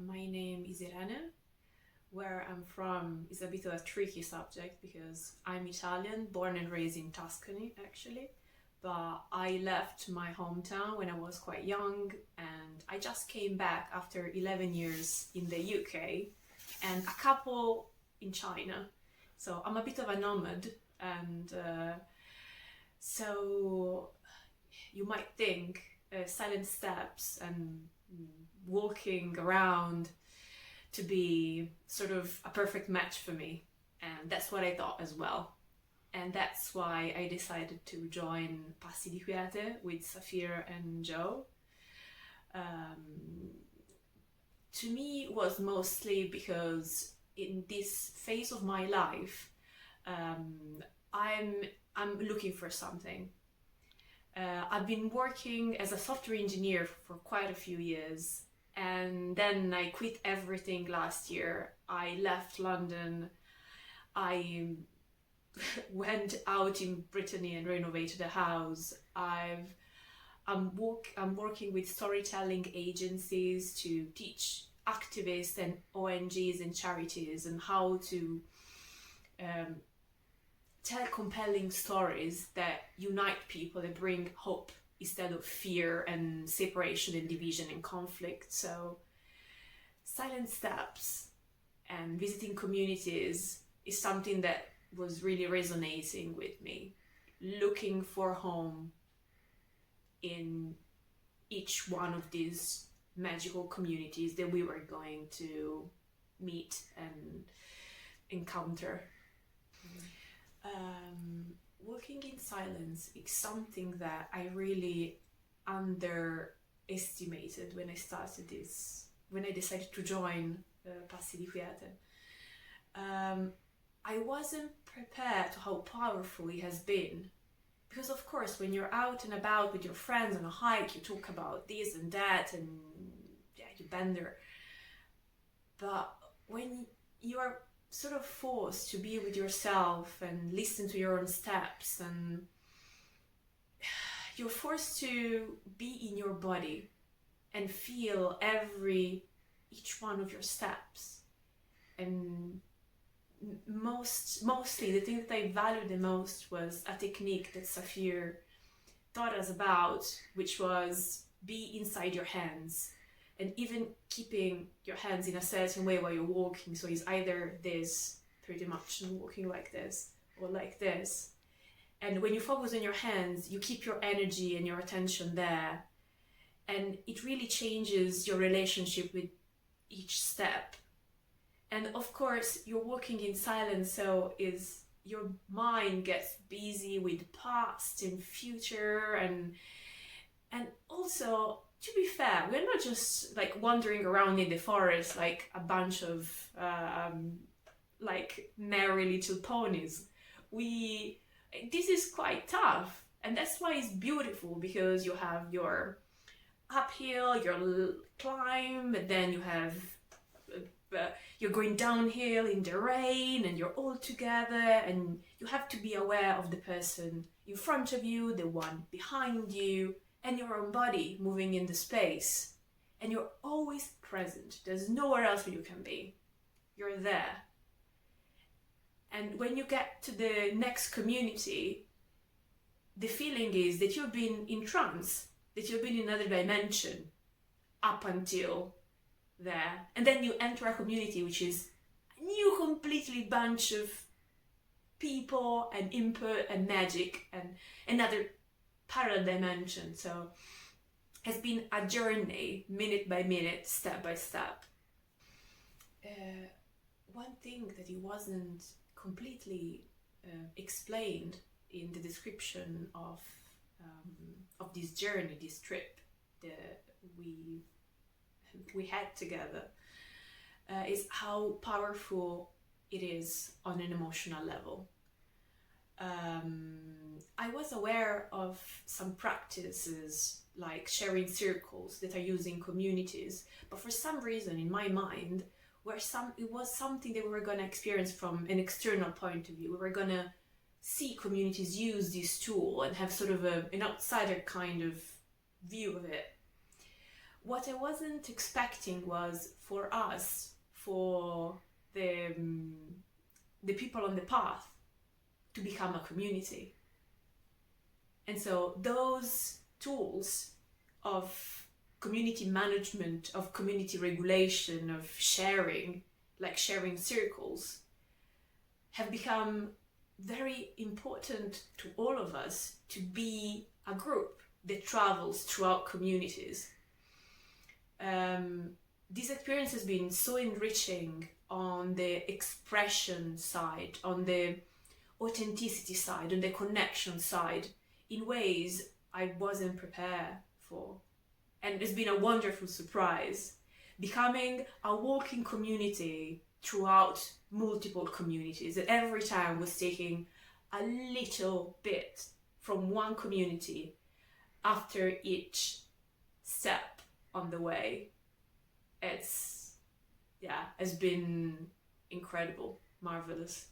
My name is Irene. Where I'm from is a bit of a tricky subject because I'm Italian, born and raised in Tuscany actually. But I left my hometown when I was quite young and I just came back after 11 years in the UK and a couple in China. So I'm a bit of a nomad and so you might think silent steps and walking around to be sort of a perfect match for me. And that's what I thought as well. And that's why I decided to join Passi di Quiete with Safir and Joe. Um, to me, it was mostly because in this phase of my life, um, I'm I'm looking for something. I've been working as a software engineer for quite a few years, and then I quit everything last year. I left London. I went out in Brittany and renovated a house. I'm working with storytelling agencies to teach activists and ONGs and charities and how to um, tell compelling stories that unite people and bring hope instead of fear and separation and division and conflict. So, silent steps and visiting communities is something that was really resonating with me. Looking for home in each one of these magical communities that we were going to meet and encounter. Walking in silence is something that I really underestimated when I started this, when I decided to join Passi di Quiete. I wasn't prepared to how powerful it has been. Because of course, when you're out and about with your friends on a hike, you talk about this and that, and yeah, you bend there. But when you are sort of forced to be with yourself and listen to your own steps, and you're forced to be in your body and feel each one of your steps. And mostly the thing that I valued the most was a technique that Safir taught us about, which was be inside your hands, and even keeping your hands in a certain way while you're walking. So it's either this, pretty much walking like this, or like this. And when you focus on your hands, you keep your energy and your attention there, and it really changes your relationship with each step. And of course, you're walking in silence, so is your mind gets busy with past and future, and also, to be fair, we're not just like wandering around in the forest like a bunch of like merry little ponies. We This is quite tough, and that's why it's beautiful, because you have your uphill, your climb, and then you have you're going downhill in the rain, and you're all together, and you have to be aware of the person in front of you, the one behind you, and your own body moving in the space. And you're always present. There's nowhere else where you can be. You're there. And when you get to the next community, the feeling is that you've been in trance, that you've been in another dimension up until there. And then you enter a community which is a new completely bunch of people and input and magic and another parallel dimension. So it's been a journey, minute by minute, step by step. One thing that it wasn't completely explained in the description of this journey, this trip that we had together, is how powerful it is on an emotional level. I was aware of some practices like sharing circles that are used in communities, but for some reason in my mind, it was something that we were going to experience from an external point of view. We were going to see communities use this tool and have sort of an outsider kind of view of it. What I wasn't expecting was for us, for the people on the path, to become a community. And so those tools of community management, of community regulation, of sharing, like sharing circles, have become very important to all of us to be a group that travels throughout communities. This experience has been so enriching on the expression side, on the authenticity side, on the connection side, in ways I wasn't prepared for. And it's been a wonderful surprise, becoming a walking community throughout multiple communities. And every time was taking a little bit from one community after each step on the way. It's been incredible, marvelous.